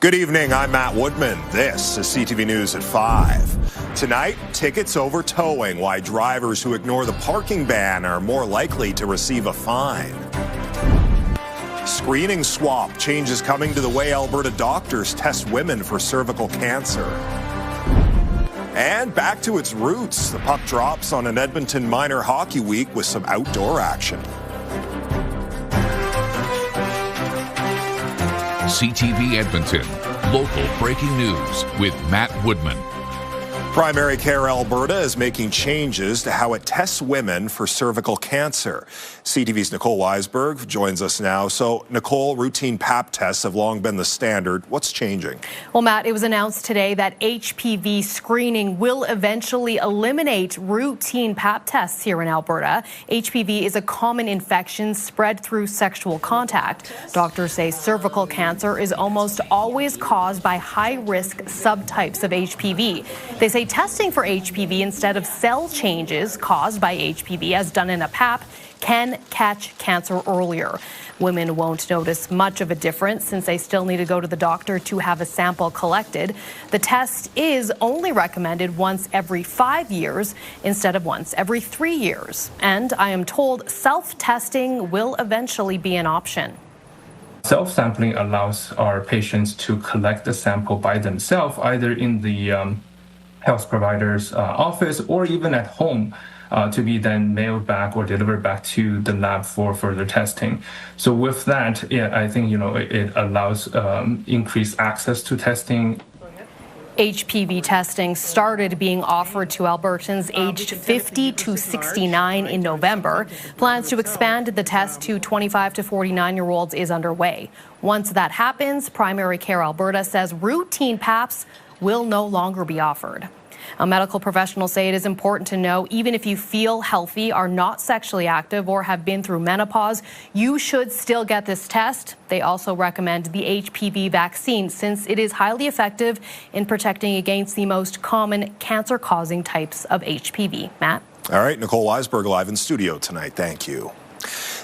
Good evening, I'm Matt Woodman. This is CTV News at 5. Tonight, tickets over towing, why drivers who ignore the parking ban are more likely to receive a fine. Screening swap, changes coming to the way Alberta doctors test women for cervical cancer. And back to its roots, the puck drops on an Edmonton minor hockey week with some outdoor action. CTV Edmonton, local breaking news with Matt Woodman. Primary Care Alberta is making changes to how it tests women for cervical cancer. CTV's Nicole Weisberg joins us now. So, Nicole, routine Pap tests have long been the standard. What's changing? Well, Matt, it was announced today that HPV screening will eventually eliminate routine Pap tests here in Alberta. HPV is a common infection spread through sexual contact. Doctors say cervical cancer is almost always caused by high-risk subtypes of HPV. They say testing for HPV instead of cell changes caused by HPV, as done in a Pap, can catch cancer earlier. Women won't notice much of a difference since they still need to go to the doctor to have a sample collected. The test is only recommended once every 5 years instead of once every 3 years. And I am told self-testing will eventually be an option. Self-sampling allows our patients to collect the sample by themselves, either in the health provider's office or even at home, to be then mailed back or delivered back to the lab for further testing. So with that, I think it allows increased access to testing. HPV testing started being offered to Albertans aged 50 to 69 in November. Plans to expand the test to 25 to 49-year-olds is underway. Once that happens, Primary Care Alberta says routine PAPs will no longer be offered. Medical professionals say it is important to know, even if you feel healthy, are not sexually active, or have been through menopause, you should still get this test. They also recommend the HPV vaccine since it is highly effective in protecting against the most common cancer-causing types of HPV. Matt? All right, Nicole Weisberg live in studio tonight. Thank you.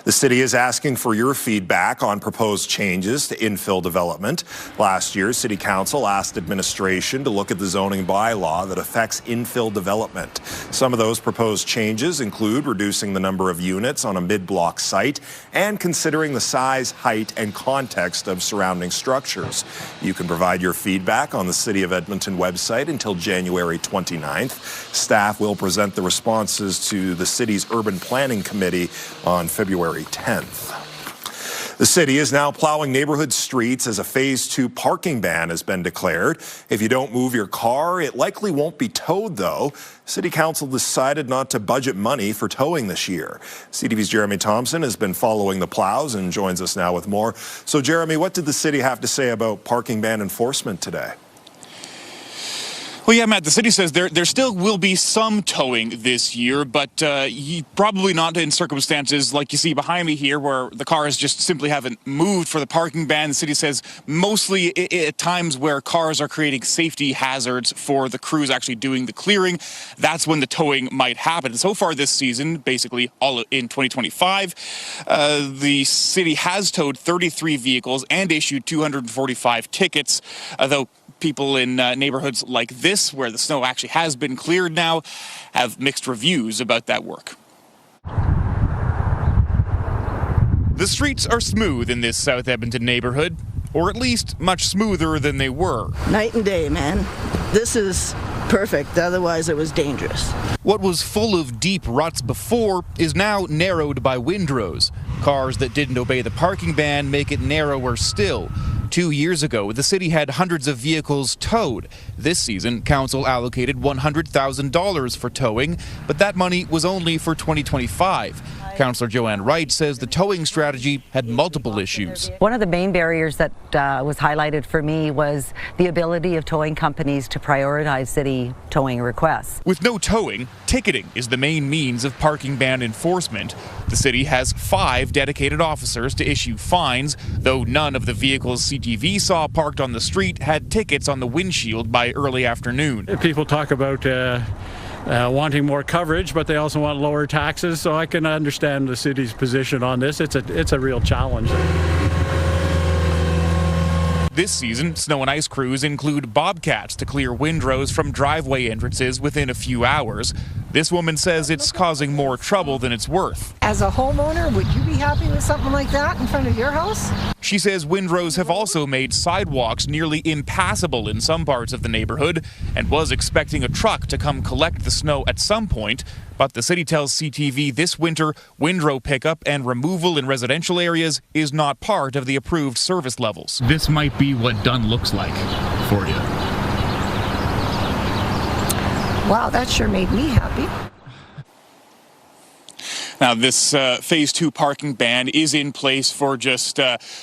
The city is asking for your feedback on proposed changes to infill development. Last year, City Council asked administration to look at the zoning bylaw that affects infill development. Some of those proposed changes include reducing the number of units on a mid-block site and considering the size, height, and context of surrounding structures. You can provide your feedback on the City of Edmonton website until January 29th. Staff will present the responses to the city's Urban Planning Committee on February 10th. The city is now plowing neighborhood streets as a Phase 2 parking ban has been declared. If you don't move your car, it likely won't be towed, though. City Council decided not to budget money for towing this year. CTV's Jeremy Thompson has been following the plows and joins us now with more. So, Jeremy, what did the city have to say about parking ban enforcement today? Well, yeah, Matt, the city says there still will be some towing this year, but probably not in circumstances like you see behind me here, where the cars just simply haven't moved for the parking ban. The city says mostly at times where cars are creating safety hazards for the crews actually doing the clearing. That's when the towing might happen. And so far this season, basically all in 2025, the city has towed 33 vehicles and issued 245 tickets, though people in neighborhoods like this, where the snow actually has been cleared now, have mixed reviews about that work. The streets are smooth in this South Edmonton neighborhood, or at least much smoother than they were. Night and day, man. This is perfect, otherwise it was dangerous. What was full of deep ruts before is now narrowed by windrows. Cars that didn't obey the parking ban make it narrower still. 2 years ago, the city had hundreds of vehicles towed. This season, council allocated $100,000 for towing, but that money was only for 2025. Councillor Joanne Wright says the towing strategy had multiple issues. One of the main barriers that was highlighted for me was the ability of towing companies to prioritize city towing requests. With no towing, ticketing is the main means of parking ban enforcement. The city has 5 dedicated officers to issue fines, though none of the vehicles CTV saw parked on the street had tickets on the windshield by early afternoon. People talk about wanting more coverage, but they also want lower taxes, so I can understand the city's position on this. It's a real challenge. This season, snow and ice crews include bobcats to clear windrows from driveway entrances within a few hours. This woman says it's causing more trouble than it's worth. As a homeowner, would you be happy with something like that in front of your house? She says windrows have also made sidewalks nearly impassable in some parts of the neighborhood and was expecting a truck to come collect the snow at some point. But the city tells CTV this winter, windrow pickup and removal in residential areas is not part of the approved service levels. This might be what done looks like for you. Wow, that sure made me happy. Now, this Phase 2 parking ban is in place for just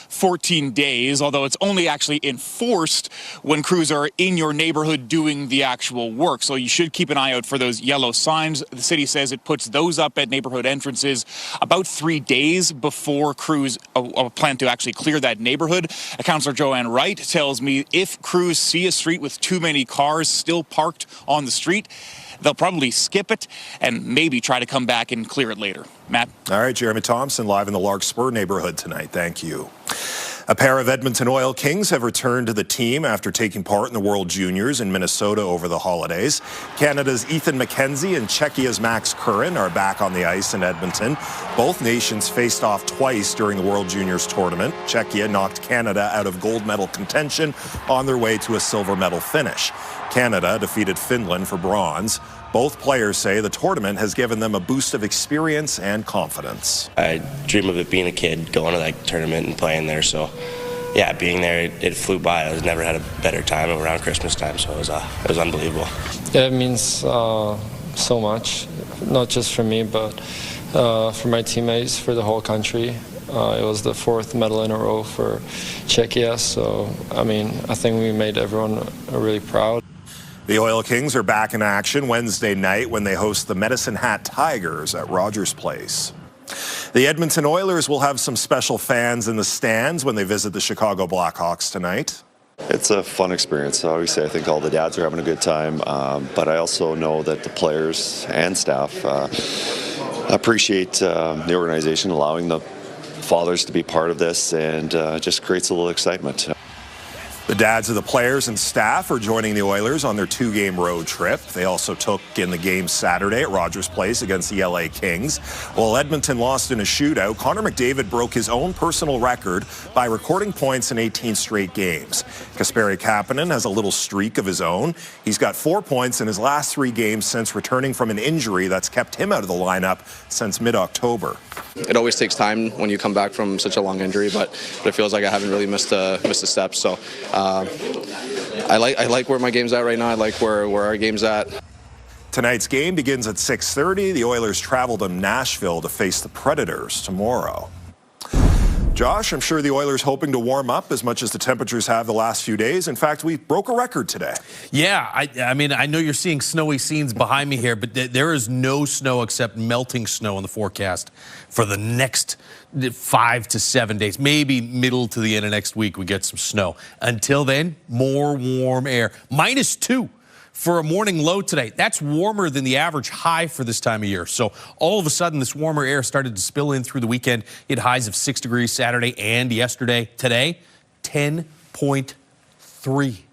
14 days, although it's only actually enforced when crews are in your neighborhood doing the actual work. So you should keep an eye out for those yellow signs. The city says it puts those up at neighborhood entrances about 3 days before crews plan to actually clear that neighborhood. Councillor Joanne Wright tells me if crews see a street with too many cars still parked on the street, they'll probably skip it and maybe try to come back and clear it later. Matt? All right, Jeremy Thompson live in the Larkspur neighborhood tonight. Thank you. A pair of Edmonton Oil Kings have returned to the team after taking part in the World Juniors in Minnesota over the holidays. Canada's Ethan McKenzie and Czechia's Max Curran are back on the ice in Edmonton. Both nations faced off twice during the World Juniors tournament. Czechia knocked Canada out of gold medal contention on their way to a silver medal finish. Canada defeated Finland for bronze. Both players say the tournament has given them a boost of experience and confidence. I dream of it being a kid, going to that tournament and playing there. So, yeah, being there, it flew by. I never had a better time around Christmas time, so it was unbelievable. Yeah, it means so much, not just for me, but for my teammates, for the whole country. It was the 4th medal in a row for Czechia, so, I mean, I think we made everyone really proud. The Oil Kings are back in action Wednesday night when they host the Medicine Hat Tigers at Rogers Place. The Edmonton Oilers will have some special fans in the stands when they visit the Chicago Blackhawks tonight. It's a fun experience. Obviously, I think all the dads are having a good time, but I also know that the players and staff appreciate the organization allowing the fathers to be part of this, and just creates a little excitement. The dads of the players and staff are joining the Oilers on their 2-game road trip. They also took in the game Saturday at Rogers Place against the LA Kings. While Edmonton lost in a shootout, Connor McDavid broke his own personal record by recording points in 18 straight games. Kasperi Kapanen has a little streak of his own. He's got 4 points in his last 3 games since returning from an injury that's kept him out of the lineup since mid-October. It always takes time when you come back from such a long injury, but it feels like I haven't really missed a step. So I like where my game's at right now. I like where our game's at. Tonight's game begins at 6:30. The Oilers travel to Nashville to face the Predators tomorrow. Josh, I'm sure the Oilers hoping to warm up as much as the temperatures have the last few days. In fact, we broke a record today. Yeah, I mean, I know you're seeing snowy scenes behind me here, but there is no snow except melting snow in the forecast for the next 5 to 7 days. Maybe middle to the end of next week we get some snow. Until then, more warm air. -2 for a morning low today. That's warmer than the average high for this time of year. So all of a sudden, this warmer air started to spill in through the weekend. It highs of 6 degrees Saturday and yesterday. Today, 10.3.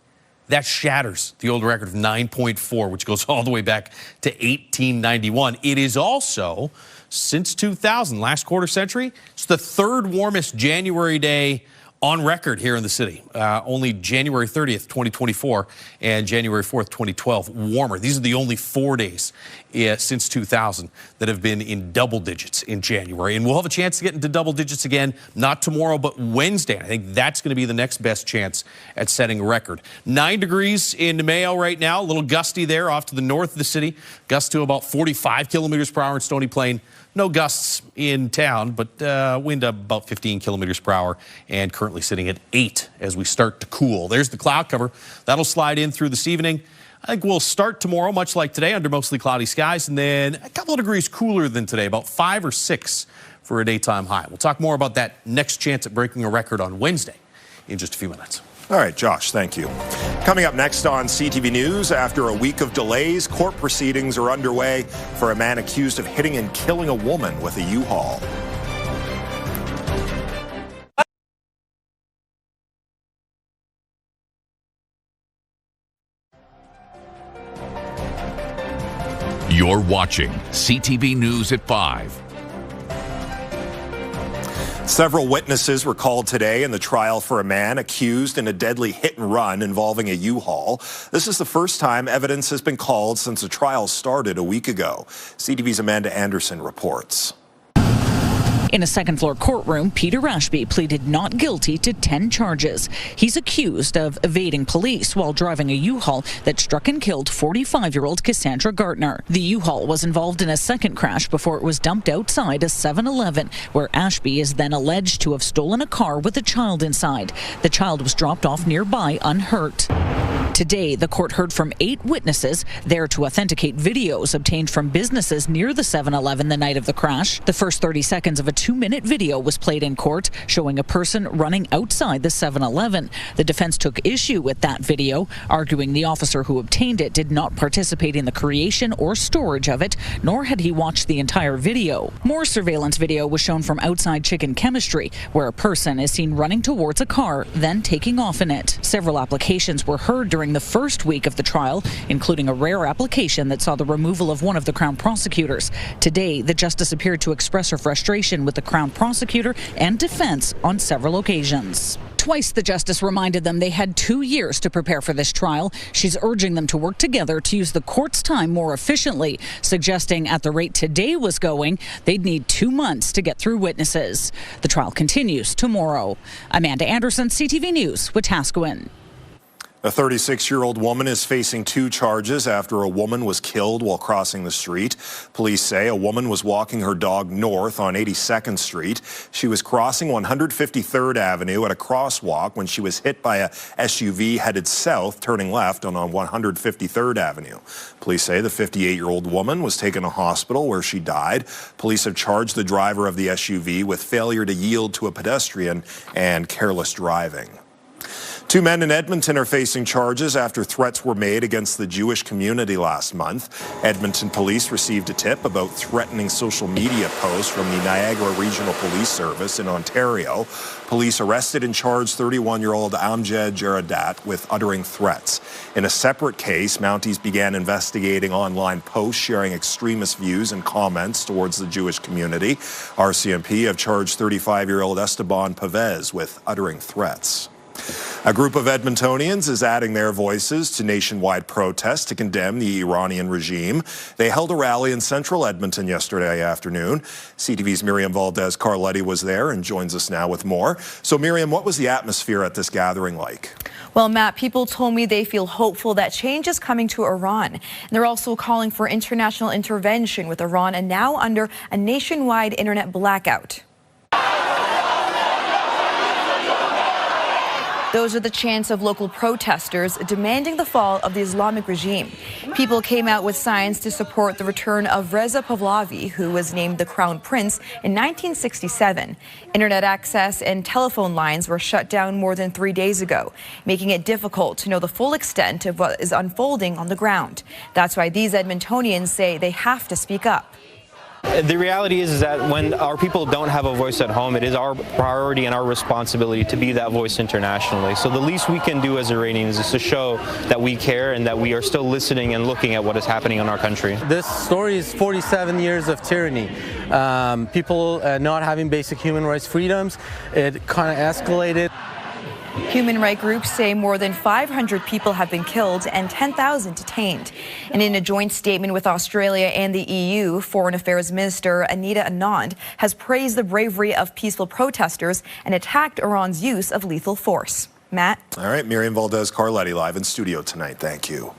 That shatters the old record of 9.4, which goes all the way back to 1891. It is also, since 2000, last quarter century, it's the 3rd warmest January day on record here in the city. Only January 30th, 2024 and January 4th, 2012 warmer. These are the only 4 days since 2000 that have been in double digits in January. And we'll have a chance to get into double digits again, not tomorrow, but Wednesday. I think that's going to be the next best chance at setting a record. 9 degrees in Mayo right now, a little gusty there off to the north of the city. Gusts to about 45 kilometers per hour in Stony Plain. No gusts in town, but wind up about 15 kilometers per hour and currently sitting at 8 as we start to cool. There's the cloud cover. That'll slide in through this evening. I think we'll start tomorrow, much like today, under mostly cloudy skies, and then a couple of degrees cooler than today, about 5 or 6 for a daytime high. We'll talk more about that next chance at breaking a record on Wednesday in just a few minutes. All right, Josh, thank you. Coming up next on CTV News, after a week of delays, court proceedings are underway for a man accused of hitting and killing a woman with a U-Haul. You're watching CTV News at 5. Several witnesses were called today in the trial for a man accused in a deadly hit and run involving a U-Haul. This is the first time evidence has been called since the trial started a week ago. CTV's Amanda Anderson reports. In a second-floor courtroom, Peter Ashby pleaded not guilty to 10 charges. He's accused of evading police while driving a U-Haul that struck and killed 45-year-old Cassandra Gartner. The U-Haul was involved in a second crash before it was dumped outside a 7-Eleven, where Ashby is then alleged to have stolen a car with a child inside. The child was dropped off nearby unhurt. Today, the court heard from 8 witnesses there to authenticate videos obtained from businesses near the 7-Eleven the night of the crash. The first 30 seconds of a 2-minute video was played in court showing a person running outside the 7-Eleven. The defense took issue with that video, arguing the officer who obtained it did not participate in the creation or storage of it, nor had he watched the entire video. More surveillance video was shown from outside Chicken Chemistry, where a person is seen running towards a car, then taking off in it. Several applications were heard during the first week of the trial, including a rare application that saw the removal of one of the Crown prosecutors. Today, the justice appeared to express her frustration with the Crown prosecutor and defense on several occasions. Twice, the justice reminded them they had 2 years to prepare for this trial. She's urging them to work together to use the court's time more efficiently, suggesting at the rate today was going, they'd need 2 months to get through witnesses. The trial continues tomorrow. Amanda Anderson, CTV News, Wetaskiwin. A 36-year-old woman is facing 2 charges after a woman was killed while crossing the street. Police say a woman was walking her dog north on 82nd Street. She was crossing 153rd Avenue at a crosswalk when she was hit by a SUV headed south, turning left on 153rd Avenue. Police say the 58-year-old woman was taken to hospital where she died. Police have charged the driver of the SUV with failure to yield to a pedestrian and careless driving. 2 men in Edmonton are facing charges after threats were made against the Jewish community last month. Edmonton police received a tip about threatening social media posts from the Niagara Regional Police Service in Ontario. Police arrested and charged 31-year-old Amjad Jaradat with uttering threats. In a separate case, Mounties began investigating online posts sharing extremist views and comments towards the Jewish community. RCMP have charged 35-year-old Esteban Pavez with uttering threats. A group of Edmontonians is adding their voices to nationwide protests to condemn the Iranian regime. They held a rally in central Edmonton yesterday afternoon. CTV's Miriam Valdez-Carletti was there and joins us now with more. So Miriam, what was the atmosphere at this gathering like? Well, Matt, people told me they feel hopeful that change is coming to Iran. And they're also calling for international intervention with Iran and now under a nationwide internet blackout. Those are the chants of local protesters demanding the fall of the Islamic regime. People came out with signs to support the return of Reza Pahlavi, who was named the Crown Prince in 1967. Internet access and telephone lines were shut down more than 3 days ago, making it difficult to know the full extent of what is unfolding on the ground. That's why these Edmontonians say they have to speak up. The reality is that when our people don't have a voice at home, it is our priority and our responsibility to be that voice internationally. So the least we can do as Iranians is to show that we care and that we are still listening and looking at what is happening in our country. This story is 47 years of tyranny. People not having basic human rights freedoms. It kind of escalated. Human rights groups say more than 500 people have been killed and 10,000 detained. And in a joint statement with Australia and the EU, Foreign Affairs Minister Anita Anand has praised the bravery of peaceful protesters and attacked Iran's use of lethal force. Matt? All right, Miriam Valdez-Carletti live in studio tonight. Thank you.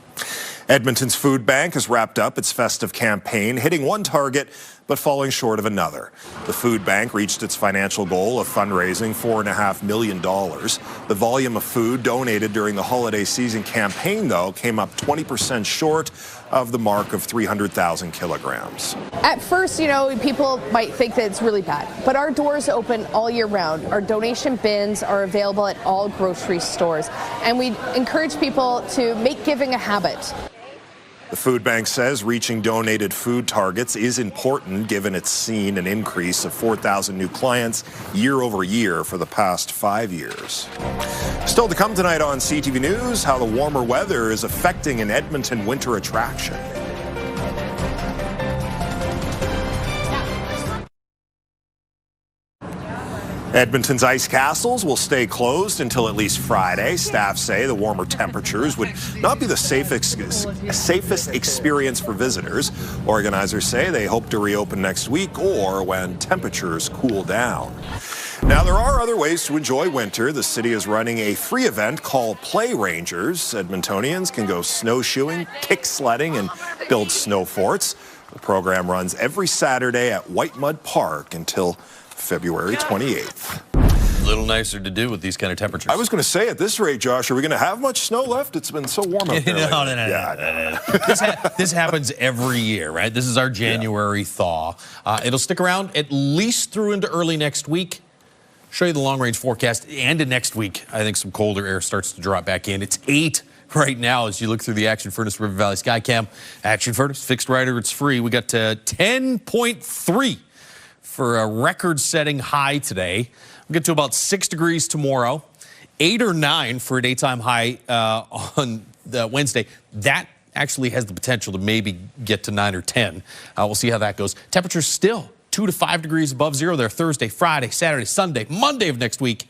Edmonton's food bank has wrapped up its festive campaign, hitting one target but falling short of another. The food bank reached its financial goal of fundraising $4.5 million. The volume of food donated during the holiday season campaign, though, came up 20% short of the mark of 300,000 kilograms. At first, people might think that it's really bad, but our doors open all year round. Our donation bins are available at all grocery stores, and we encourage people to make giving a habit. The food bank says reaching donated food targets is important given it's seen an increase of 4,000 new clients year over year for the past 5 years. Still to come tonight on CTV News, how the warmer weather is affecting an Edmonton winter attraction. Edmonton's ice castles will stay closed until at least Friday. Staff say the warmer temperatures would not be the safest experience for visitors. Organizers say they hope to reopen next week or when temperatures cool down. Now, there are other ways to enjoy winter. The city is running a free event called Play Rangers. Edmontonians can go snowshoeing, kick sledding, and build snow forts. The program runs every Saturday at White Mud Park until February 28th. A little nicer to do with these kind of temperatures. I was going to say, at this rate, Josh, are we going to have much snow left? It's been so warm out there. No. This happens every year, right? This is our January thaw. It'll stick around at least through into early next week. Show you the long-range forecast. And next week, I think some colder air starts to drop back in. It's 8 right now as you look through the Action Furnace River Valley Skycam. Action Furnace, fixed rider, it's free. We got to 10.3 for a record-setting high today. We'll get to about 6 degrees tomorrow, 8 or 9 for a daytime high on Wednesday. That actually has the potential to maybe get to 9 or 10. We'll see how that goes. Temperatures still 2 to 5 degrees above zero there Thursday, Friday, Saturday, Sunday, Monday of next week.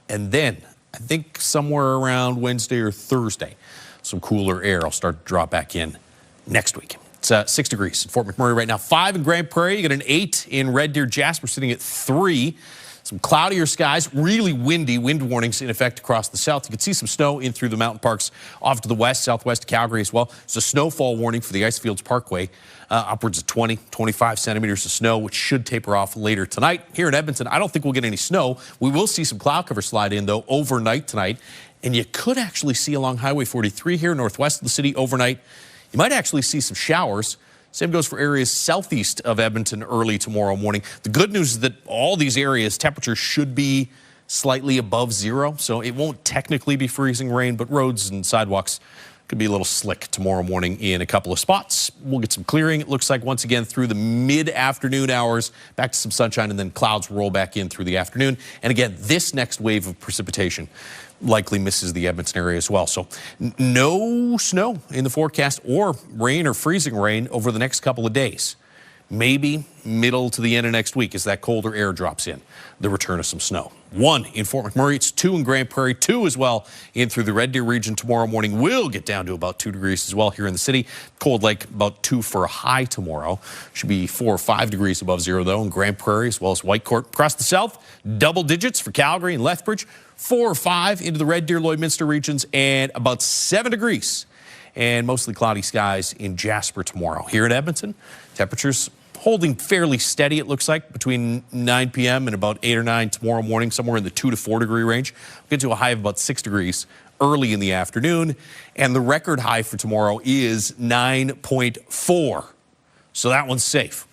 And then I think somewhere around Wednesday or Thursday, some cooler air will start to drop back in next week. It's 6 degrees in Fort McMurray right now. 5 in Grand Prairie. You got an 8 in Red Deer, Jasper, sitting at 3. Some cloudier skies, really windy, wind warnings in effect across the south. You can see some snow in through the mountain parks off to the west, southwest of Calgary as well. It's a snowfall warning for the Icefields Parkway, upwards of 20, 25 centimeters of snow, which should taper off later tonight. Here in Edmonton, I don't think we'll get any snow. We will see some cloud cover slide in, though, overnight tonight. And you could actually see along Highway 43 here northwest of the city overnight. You might actually see some showers. Same goes for areas southeast of Edmonton early tomorrow morning. The good news is that all these areas, temperatures should be slightly above zero, so it won't technically be freezing rain, but roads and sidewalks could be a little slick tomorrow morning in a couple of spots. We'll get some clearing, it looks like, once again through the mid-afternoon hours, back to some sunshine, and then clouds roll back in through the afternoon. And again, this next wave of precipitation likely misses the Edmonton area as well. So no snow in the forecast or rain or freezing rain over the next couple of days. Maybe middle to the end of next week as that colder air drops in, the return of some snow. 1 in Fort McMurray. It's 2 in Grand Prairie, 2 as well in through the Red Deer region tomorrow morning. Will get down to about 2 degrees as well here in the city. Cold Lake, about 2 for a high tomorrow. Should be 4 or 5 degrees above zero, though, in Grand Prairie as well as Whitecourt. Across the south, double digits for Calgary and Lethbridge. 4 or 5 into the Red Deer, Lloydminster regions, and about 7 degrees. And mostly cloudy skies in Jasper tomorrow. Here in Edmonton, temperatures holding fairly steady, it looks like, between 9 p.m. and about 8 or 9 tomorrow morning, somewhere in the 2 to 4 degree range. We'll get to a high of about 6 degrees early in the afternoon. And the record high for tomorrow is 9.4. So that one's safe.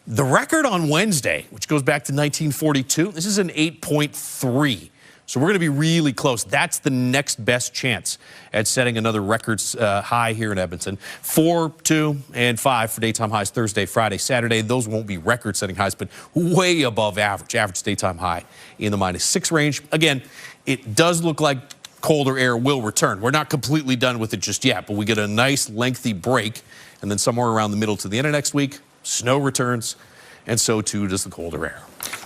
The record on Wednesday, which goes back to 1942, this is an 8.3. So we're going to be really close. That's the next best chance at setting another records high here in Edmonton. 4, 2, and 5 for daytime highs Thursday, Friday, Saturday. Those won't be record-setting highs, but way above average. Average daytime high in the -6 range. Again, it does look like colder air will return. We're not completely done with it just yet, but we get a nice lengthy break, and then somewhere around the middle to the end of next week, snow returns, and so too does the colder air.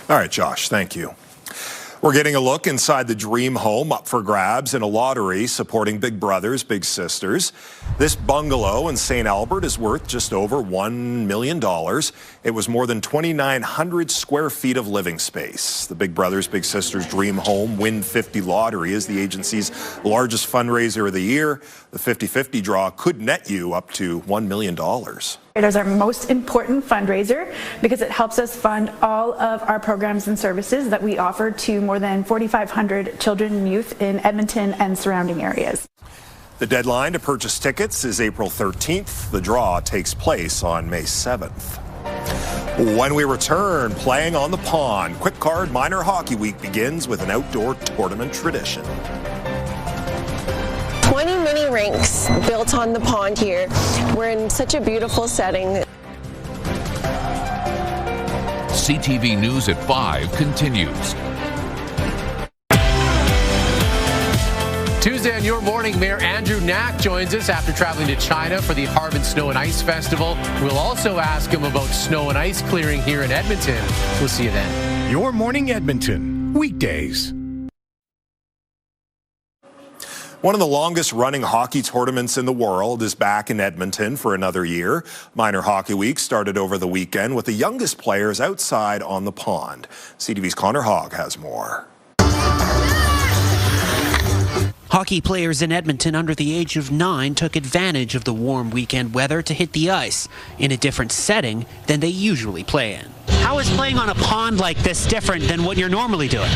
All right, Josh, thank you. We're getting a look inside the dream home up for grabs in a lottery supporting big brothers, big sisters. This bungalow in St. Albert is worth just over $1 million. It was more than 2,900 square feet of living space. The Big Brothers, Big Sisters Dream Home Win 50 lottery is the agency's largest fundraiser of the year. The 50-50 draw could net you up to $1 million. It is our most important fundraiser because it helps us fund all of our programs and services that we offer to more than 4,500 children and youth in Edmonton and surrounding areas. The deadline to purchase tickets is April 13th. The draw takes place on May 7th. When we return, playing on the pond, Quick Card Minor Hockey Week begins with an outdoor tournament tradition. 20 mini rinks built on the pond here. We're in such a beautiful setting. CTV News at 5 continues. Tuesday on Your Morning, Mayor Andrew Knack joins us after traveling to China for the Harbin Snow and Ice Festival. We'll also ask him about snow and ice clearing here in Edmonton. We'll see you then. Your Morning Edmonton, weekdays. One of the longest running hockey tournaments in the world is back in Edmonton for another year. Minor Hockey Week started over the weekend with the youngest players outside on the pond. CTV's Connor Hogg has more. Hockey players in Edmonton under the age of 9 took advantage of the warm weekend weather to hit the ice in a different setting than they usually play in. How is playing on a pond like this different than what you're normally doing?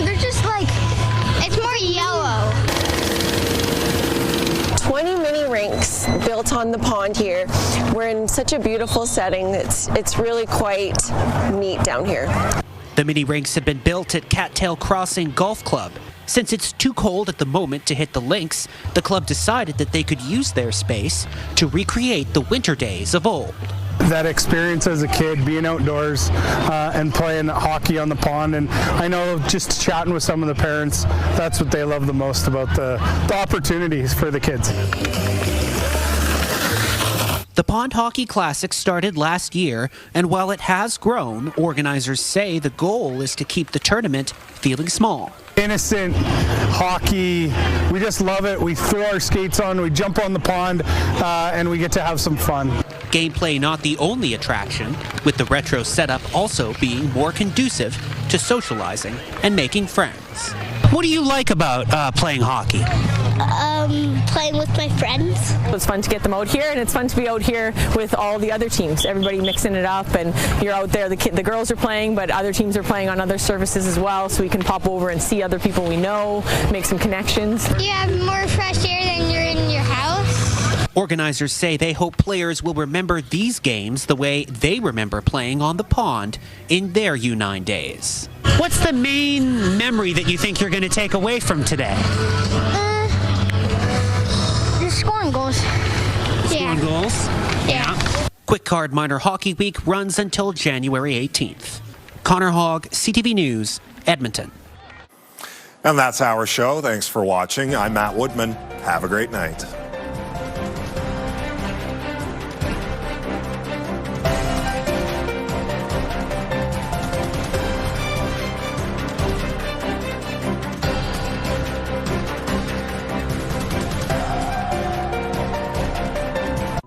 They're just like, it's more yellow. 20 mini rinks built on the pond here. We're in such a beautiful setting. It's really quite neat down here. The mini rinks have been built at Cattail Crossing Golf Club. Since it's too cold at the moment to hit the links, the club decided that they could use their space to recreate the winter days of old. That experience as a kid, being outdoors and playing hockey on the pond, and I know just chatting with some of the parents, that's what they love the most about the opportunities for the kids. The Pond Hockey Classic started last year, and while it has grown, organizers say the goal is to keep the tournament feeling small. Innocent hockey, we just love it. We throw our skates on, we jump on the pond, and we get to have some fun. Gameplay not the only attraction, with the retro setup also being more conducive to socializing and making friends. What do you like about playing hockey? Playing with my friends. It's fun to get them out here, and it's fun to be out here with all the other teams. Everybody mixing it up, and you're out there. The girls are playing, but other teams are playing on other services as well, so we can pop over and see other people we know, make some connections. You have more fresh air than you're in your house. Organizers say they hope players will remember these games the way they remember playing on the pond in their U9 days. What's the main memory that you think you're going to take away from today? Scoring goals. Scoring goals? Yeah. Quick Card Minor Hockey Week runs until January 18th. Connor Hogg, CTV News, Edmonton. And that's our show. Thanks for watching. I'm Matt Woodman. Have a great night.